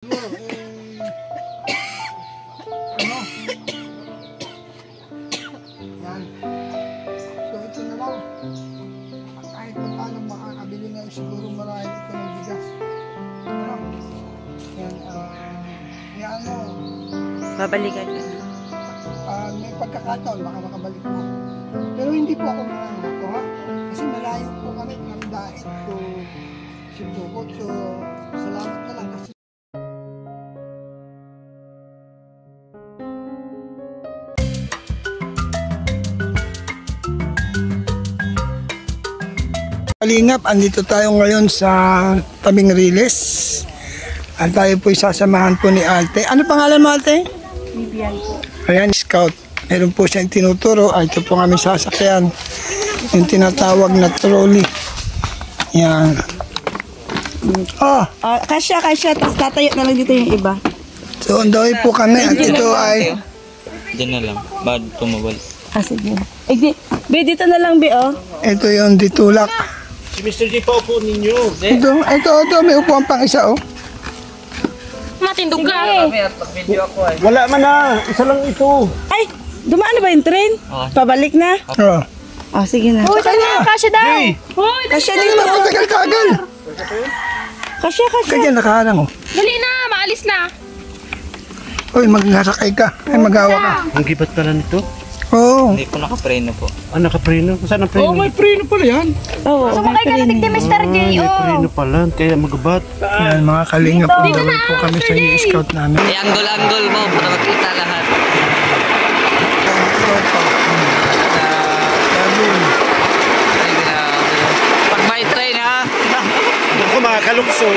Yan. So ito na lang. Kahit pa paano makakabili na siguro marami ito ng bigas. Ano? Yan. Yan Babalikan ka. may pagkakataon baka makabalik mo. Pero hindi po ako mananako ha. Kasi malayo po kami ng dahil to Sibukot. So salamat na lang kasi Kalingap, andito tayo ngayon sa Tabing Riles. At tayo po sasamahan po ni Alte. Ano pangalan mo, Alte? Bibiyan po. Ayan, scout. Meron po siyang tinuturo. Ito po kami sasakyan. Yung tinatawag na trolley. Yan. Oh, Kasya. Tapos tatayo na lang dito yung iba. so on the way po kami. At ito ay... Diyan na lang. Bad tumawal. Sige. Be, dito na lang, Be, oh. Ito yung ditulak. Si Mr. J pa upo ninyo. Ito, may upuan pang isa, oh. Matindog ka. Wala man na. Isa lang ito. Ay, dumaan na ba yung train? Pabalik na? Oh. Sige na. Uy, kasya daw. Uy, Kasya Hindi dito. na matagal-tagal. Kasya. Kaya nakaharang, oh. dali na, maalis na. Uy, magsasakay ka. Ay, magawa ka. Ang gibat pala nito. Oo. Hindi po nakapreno po. Nakapreno. Saan ang preno? may preno pala yan. Oo, Sumakay ka na tigti, Mr. J. May Oh. preno pala. Kaya magabat. Yan, mga kalingap. Pagdaway po kami sa i-scout namin. I-angle-angle mo para makita lahat. Ay, grabe. Pag may train ha. Ako makakalukson.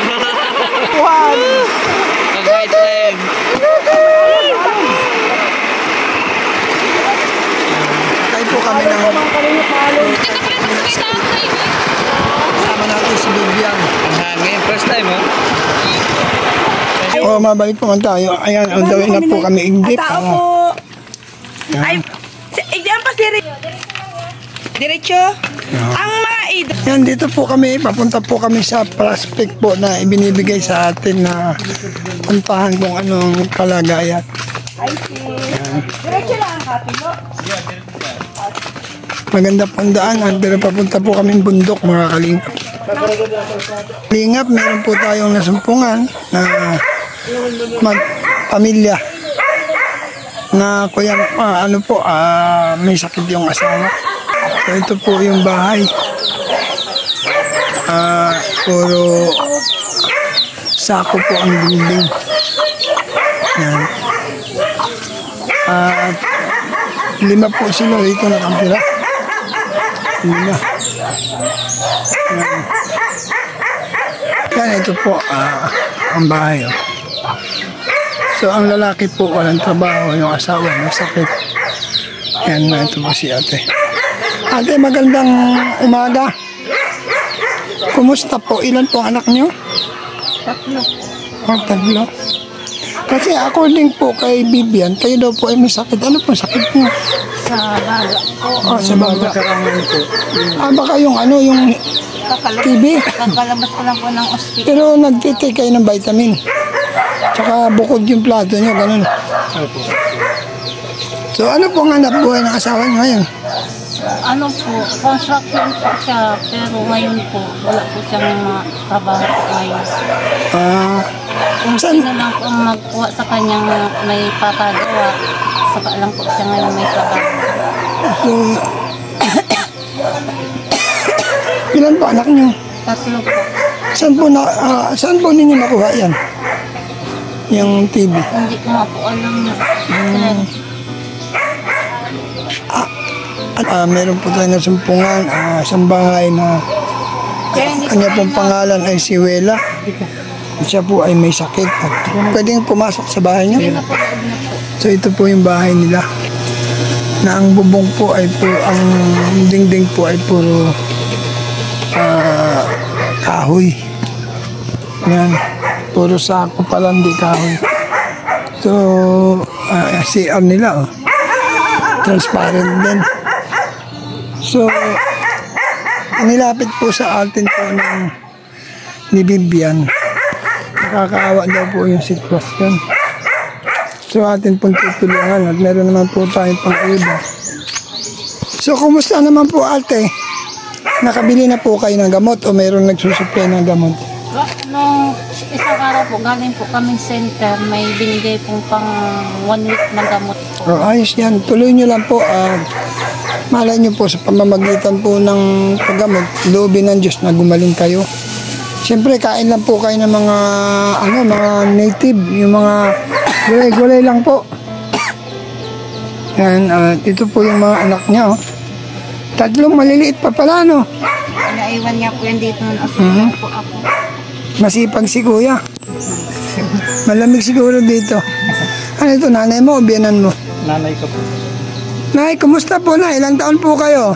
Pag may train. Tayo po kami ng kasama natin si Bibian. Ang hangin. First time oh. Oo, mabalik po man tayo. Ayan, on the way na po kami igdip. Tao po. Ay, diyan pa si Diretso. Ang mga Yan, dito po kami. Papunta po kami sa prospect po na ibinibigay sa atin na puntahan kung anong kalagayan. Diretso lang ang katilo. Maganda pong daanan, pero papunta po kami bundok, mga kalingap. Kalingap, meron po tayong nasumpungan na pamilya na kuya, may sakit yung asawa. So, ito po yung bahay. Puro sako po ang dingding. Yan. At 5 po sila rito nakatira. 5. Yan, ito po ang bahay. Oh. So, ang lalaki po walang trabaho, yung asawa may sakit. Yan, ito po si ate. Ate, magandang umaga. Kumusta po? Ilan po anak nyo? 3. 3. Kasi according po kay Bibian, kayo daw po ay may sakit. Ano po sakit nyo? Sa baga po. Sa baga. Baka yung yung TB. Kakalabas ko lang po ng ospital. Pero nagtitake kayo ng vitamin. Tsaka bukod yung plato nyo, ganun. So ano po ang hanap buhay ng asawa nyo ngayon? Ano po, construction po siya, pero ngayon po, wala po siyang trabaho ngayon. Kung Saan? sino lang po magkuha sa kanyang may papagawa, saka lang po siya ngayon may trabaho. So, ilan po anak nyo? 3 po. Saan po ninyo nakuha yan? Yung TB? Hindi ko nga po alam na. Meron po tayo nasumpungan, isang bahay na kanya pong pangalan ay si Wela. Siya po ay may sakit. Pwedeng pumasok sa bahay niya. So ito po yung bahay nila. Na ang bubong po ay ang dingding po ay puro kahoy. Yan. Puro sako pala, hindi kahoy. So, CR nila, oh. Transparent din. So, nilapit po sa atin po ni Bibian Nakakaawa daw po yung sitwasyon. So atin pong tutulungan at meron naman po tayong pang-iba. So kumusta naman po ate? Nakabili na po kayo ng gamot o mayroong nagsusupply ng gamot? Nung isang araw po, galing po kaming center, may binigay pong pang 1 week na gamot po. Oh, ayos yan. Tuloy nyo lang po. Malay nyo po sa pamamagitan po ng paggamot, loobin ng Diyos na gumaling kayo. Siyempre, kain lang po kayo ng mga, mga native, yung mga gulay-gulay lang po. Yan, ito po yung mga anak niya. Oh. 3 maliliit pa pala, no? Naiwan niya po yan dito ng po ako. Masipag si kuya. Malamig siguro dito. Ano ito, nanay mo o biyanan mo? Nanay ko po. Nay, kumusta po na? Ilang taon po kayo?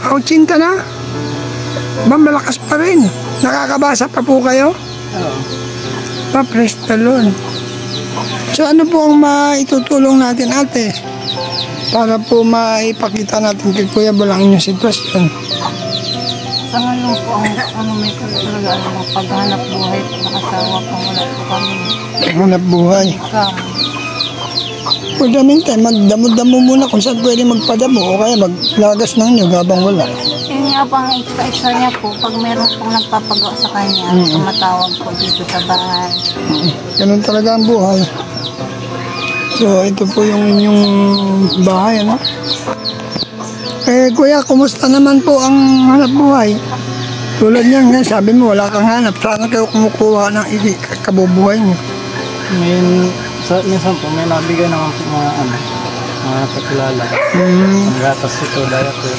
80 na? Ba, malakas pa rin. Nakakabasa pa po kayo? Oo. Pa, praise the Lord. So ano po ang maitutulong natin ate? Para po maipakita natin kay Kuya Bal ang inyong sitwasyon. Sa ngayon po, may talaga paghanap buhay po ng asawa po, wala po kami. Hanap buhay. For the meantime, magdamo-damo muna kung saan pwede magpadamo o kaya maglagas ng nyo habang wala. Yun nga pang extra niya po, pag meron pong nagpapagawa sa kanya, tumatawag po dito sa bahay. Ganun talaga ang buhay. So, ito po yung inyong bahay, ano? Eh, kuya, kumusta naman po ang hanap buhay? Tulad niyan, sabi mo, wala kang hanap. Saan kayo kumukuha ng kabubuhay niyo? Minsan po, may nabigay naman po mga kakilala. Ang gatas ito, diaper.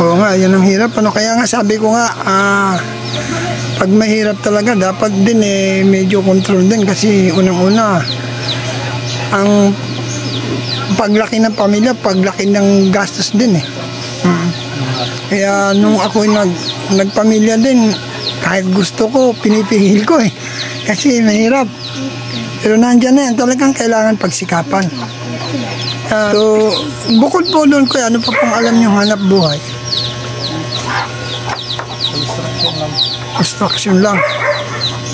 Oo nga, yan ang hirap. Ano? Kaya nga sabi ko nga, pag mahirap talaga, dapat din medyo control din. Kasi unang-una, ang paglaki ng pamilya, paglaki ng gastos din Kaya nung ako nagpamilya din, kahit gusto ko, pinipigil ko Kasi mahirap. Pero nandiyan na yan, talagang kailangan pagsikapan. So, bukod po doon ko, ano pa pong alam nyo hanap buhay? Construction lang.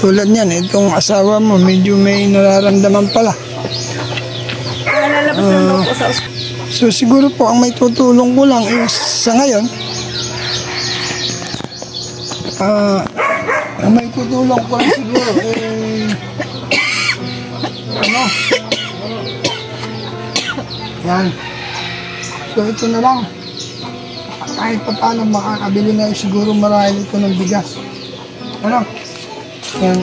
Tulad niyan, itong asawa mo, medyo may nararamdaman pala. So siguro po ang may tutulong ko lang is sa ngayon ang may tutulong ko lang siguro yan, so ito na lang kahit pa paano makakabili na siguro marahil ito ng bigas yan,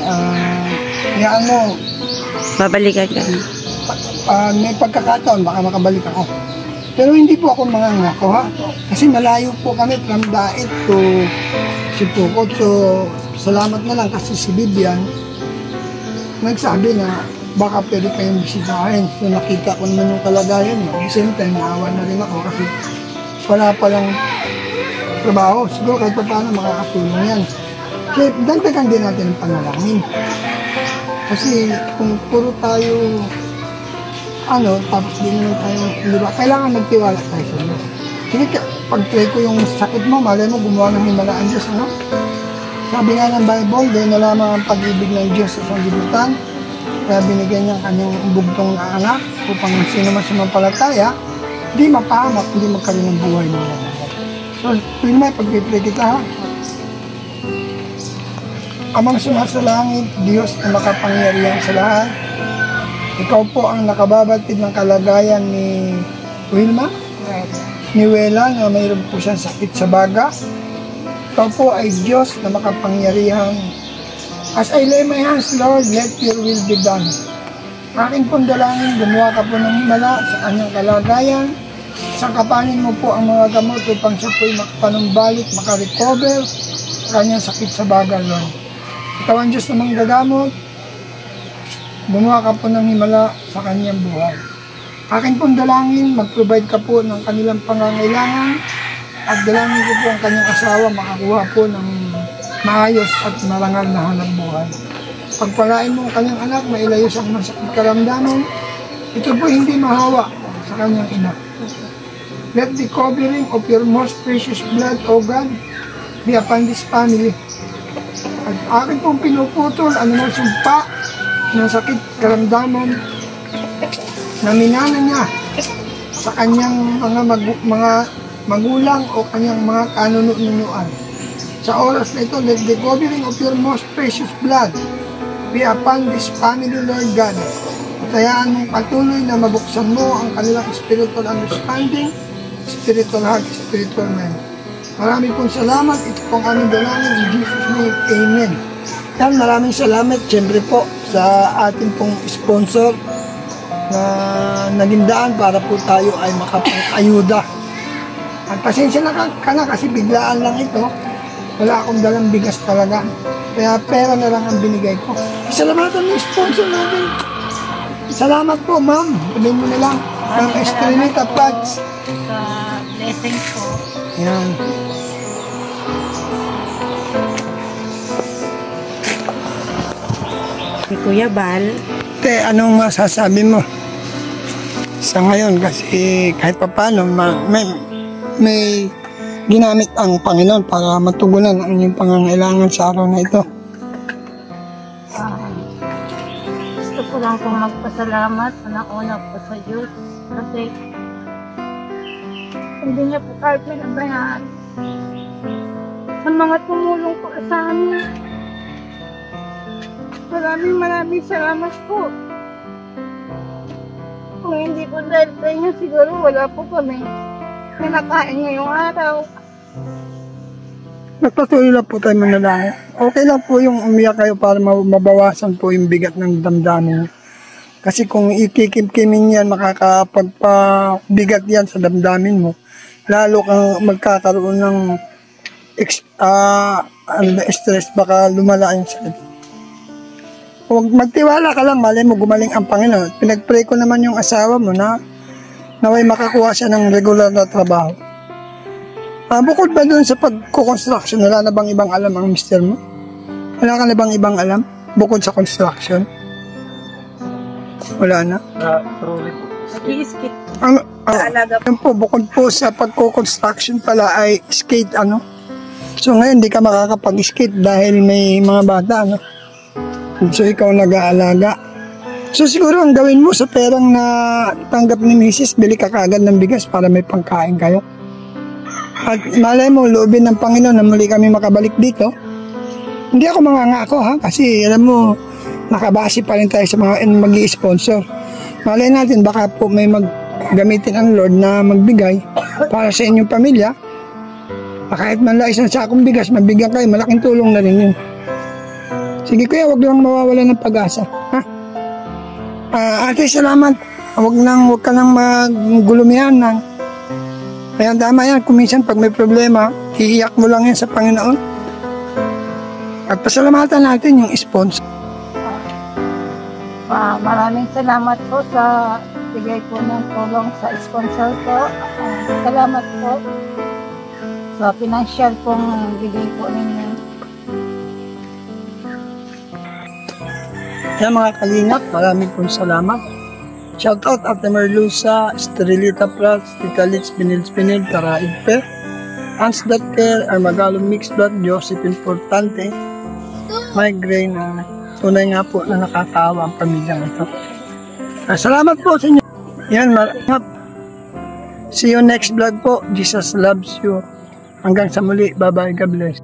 yan mo Babalikan ka. May pagkakataon, baka makabalik ako. Pero hindi po ako mangangako kasi malayo po kami from Daet to Sipukot. So, salamat na lang kasi si Bibian nagsabi na baka pwede kayong bisitahin. So, nakita ko naman yung kalagayan niya. At the same time, naawa na rin ako kasi wala palang trabaho. Siguro kahit pa paano makakatulong yan. Kaya dagdagan din natin ang panalangin. Kasi kung puro tayo tapos di naman tayo, di ba? Kailangan magtiwala tayo sa Diyos. Sige, pag-try ko yung sakit mo, malay mo, gumawa ng himala ang Diyos, Sabi nga ng Bible, dahil nalaman ang pag-ibig ng Diyos sa sanglibutan, kaya binigyan niya kanyang bugtong na anak, upang sino man sumampalataya, di mapahamak, hindi magkaroon ng buhay ng mga. So, tuwing may pag-pray kita, Amang sumasalangit, Diyos na makapangyarihan sa lahat, ikaw po ang nakababatid ng kalagayan ni Wilma, ni Wela, na mayroon po siyang sakit sa baga. Ikaw po ay Diyos na makapangyarihan. As I lay my hands, Lord, let your will be done. Aking pong dalangin, gumawa ka po ng himala sa kanyang kalagayan. Sangkapanin mo po ang mga gamot upang siya po'y makapanumbalik, makarecover sa kanyang sakit sa baga, Lord. Ikaw ang Diyos na manggagamot. Gumawa ka po ng himala sa kanyang buhay. Akin pong dalangin, mag-provide ka po ng kanilang pangangailangan at dalangin ko po ang kanyang asawa makakuha po ng maayos at marangal na hanap buhay. Pagpalain mo ang kanyang anak, mailayo sa masakit karamdaman, ito po hindi mahawa sa kanyang ina. Let the covering of your most precious blood, O God, be upon this family. At akin pong pinuputol, anumang sumpa, ng sakit, karamdaman, na minana niya sa kanyang mga magulang o kanyang mga kanunuan. Sa oras na ito, let the covering of your most precious blood be upon this family, Lord God. At hayaan mong patuloy na mabuksan mo ang kanilang spiritual understanding, spiritual heart, spiritual mind. Maraming pong salamat. Ito pong aming dalangin in Jesus' name. Amen. Yan, maraming salamat siyempre po sa ating pong sponsor na naging daan para po tayo ay makapag-ayuda. At pasensya na ka na kasi biglaan lang ito. Wala akong dalang bigas talaga. Kaya pera na lang ang binigay ko. Salamatan ng sponsor natin. Salamat po, ma'am. Sabihin mo na lang. Ma'am Estrenita Pats. Sa blessings po. Yan. Kay Kuya Bal. Te, anong masasabi mo? Sa ngayon, kasi kahit pa paano, may ginamit ang Panginoon para matugunan ang inyong pangangailangan sa araw na ito. Gusto ko lang pong magpasalamat una po sa Diyos kasi hindi niya po kahit pinabayaan sa mga tumulong po sa amin. Maraming salamat po. Kung hindi po dahil sa inyo, siguro wala po kami kinakain ngayong araw. Nagpatuloy lang po tayo manalangin. Okay lang po yung umiyak kayo para mabawasan po yung bigat ng damdamin niyo. Kasi kung ikikimkimin yan, makakapagpabigat yan sa damdamin mo, lalo kang magkakaroon ng stress, baka lumala yung sakit. Huwag magtiwala ka lang, malay mo gumaling ang Panginoon. Pinag-pray ko naman yung asawa mo na naway makakuha siya ng regular na trabaho. Bukod ba dun sa pagkukonstruction, wala na bang ibang alam ang mister mo? Wala ka na bang ibang alam? Bukod sa construction? Wala na? Truly po. Nag-i-skate. Yun po, bukod po sa pagkukonstruction pala ay skate, So ngayon, di ka makakapag-skate dahil may mga bata, So ikaw nag-aalaga. So siguro ang gawin mo sa perang na tanggap ni Mrs., bili ka kaagad ng bigas para may pangkain kayo. At malay mo, loobin ng Panginoon na muli kami makabalik dito. Hindi ako mangangako kasi alam mo, nakabase pa rin tayo sa mga mag-i-sponsor. Malay natin, baka po may gamitin ang Lord na magbigay para sa inyong pamilya. Kahit man lang isang sakong bigas, mabigyan kayo, malaking tulong na rin yun. Sige kuya, wag lang mawawala ng pag-asa. Ate, salamat. Wag ka nang magulumihan ng. Kaya tama yan, kung minsan pag may problema, iiyak mo lang yan sa Panginoon. At pasalamatan natin yung sponsor. Maraming salamat po sa bigay po ng tulong sa sponsor ko. Salamat po sa financial pong bigay po ninyo. Kaya mga kalingap, maraming pong salamat. Shoutout Ate Merluza, Sterilita Prats, Tita Litz, Binil, Tara Igpe, Hans Datker, Armagalong Mixblad, Josephine Portante, Migraine, tunay nga po na nakakawa ang pamilyang ito. Salamat po sa inyo. Yan, maraming. See you next vlog po. Jesus loves you. Hanggang sa muli. Bye-bye. God bless.